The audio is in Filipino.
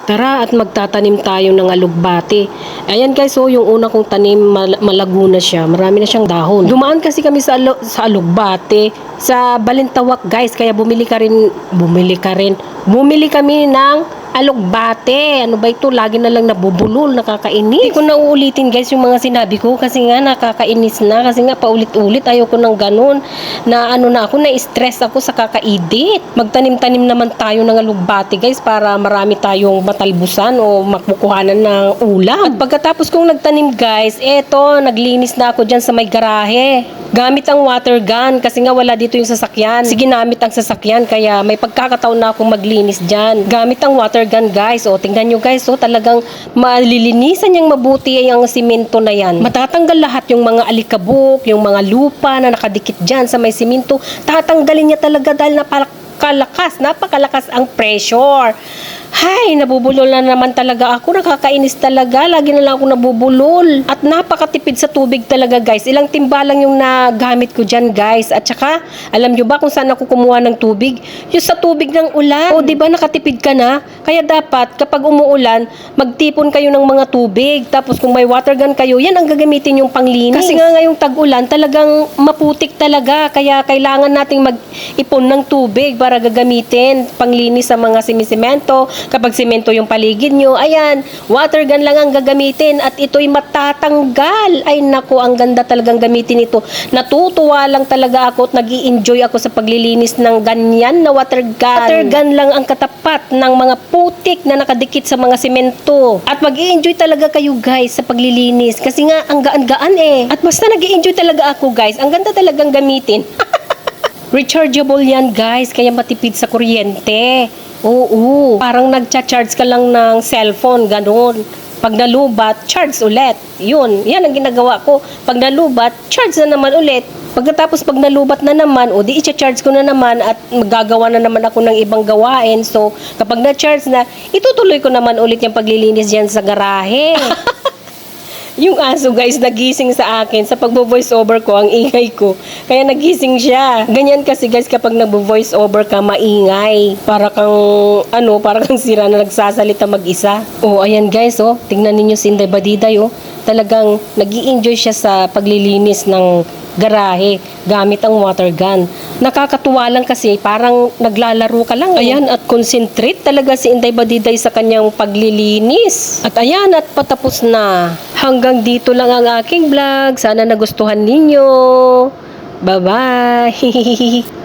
Tara at magtatanim tayo ng alugbati. Ayan guys, so yung una kong tanim, malago na siya. Marami na siyang dahon. Dumaan kasi kami sa alugbati, sa Balintawak guys. Kaya bumili kami ng alugbate. Ano ba ito? Lagi na lang nabubulol, nakakainis. Hindi ko na uulitin guys yung mga sinabi ko kasi nga nakakainis na. Kasi nga paulit-ulit ayoko ng ganun. Na ano na ako, na-stress ako sa kakaedit. Magtanim-tanim naman tayo ng alugbate guys para marami tayong matalbusan o makukuhanan ng ulam. At pagkatapos kong nagtanim guys, eto, naglinis na ako dyan sa may garahe. Gamit ang water gun kasi nga wala dito yung sasakyan. Sige, namit ang sasakyan kaya may pagkakataon na akong maglinis dyan. Gamit ang water gun guys. O, tingnan nyo guys. O, talagang malilinisan niyang mabuti ang simento na yan. Matatanggal lahat yung mga alikabok, yung mga lupa na nakadikit dyan sa may simento. Tatanggalin niya talaga dahil napakalakas ang pressure. Hay, nabubulol na naman talaga ako. Nakakainis talaga. Lagi na lang ako nabubulol. At napakatipid sa tubig talaga guys. Ilang timba lang yung nagamit ko dyan guys. At saka, alam nyo ba kung saan ako kumuha ng tubig? Yung sa tubig ng ulan. O, diba nakatipid ka na? Kaya dapat, kapag umuulan, magtipon kayo ng mga tubig. Tapos kung may water gun kayo, yan ang gagamitin yung panglinis. Kasi nga ngayong tag-ulan, talagang maputik talaga. Kaya kailangan nating mag-ipon ng tubig para gagamitin panglinis sa mga simisemento. Kapag semento yung paligid nyo, ayan, water gun lang ang gagamitin at ito'y matatanggal. Ay nako, ang ganda talagang gamitin ito. Natutuwa lang talaga ako at nag-i-enjoy ako sa paglilinis ng ganyan na water gun. Water gun lang ang katapat ng mga putik na nakadikit sa mga semento. At mag-i-enjoy talaga kayo guys sa paglilinis kasi nga ang gaan-gaan eh. At basta nag-i-enjoy talaga ako guys. Ang ganda talagang gamitin. Rechargeable yan guys, kaya matipid sa kuryente. Oo, parang nagcha-charge ka lang ng cellphone, ganun. Pag nalubat, charge ulit. Yan ang ginagawa ko. Pag nalubat, charge na naman ulit. Pagkatapos pag nalubat na naman, o di i-charge ko na naman at magagawa na naman ako ng ibang gawain. So, kapag na-charge na, itutuloy ko naman ulit yung paglilinis dyan sa garahe. Yung aso guys, nagising sa akin sa pagbo-voice over ko, ang ingay ko. Kaya nagising siya. Ganyan kasi guys kapag nagbo-voice over ka, maingay. Para kang sira na nagsasalita mag-isa. Oh, ayan guys, oh. Tingnan ninyo si Inday Badiday, oh. Talagang nag-i-enjoy siya sa paglilinis ng garahe gamit ang water gun. Nakakatuwa lang kasi parang naglalaro ka lang. Ayan, at concentrate talaga si Inday Badiday sa kanyang paglilinis. At ayan, at patapos na. Hanggang dito lang ang aking vlog. Sana nagustuhan ninyo. Bye-bye!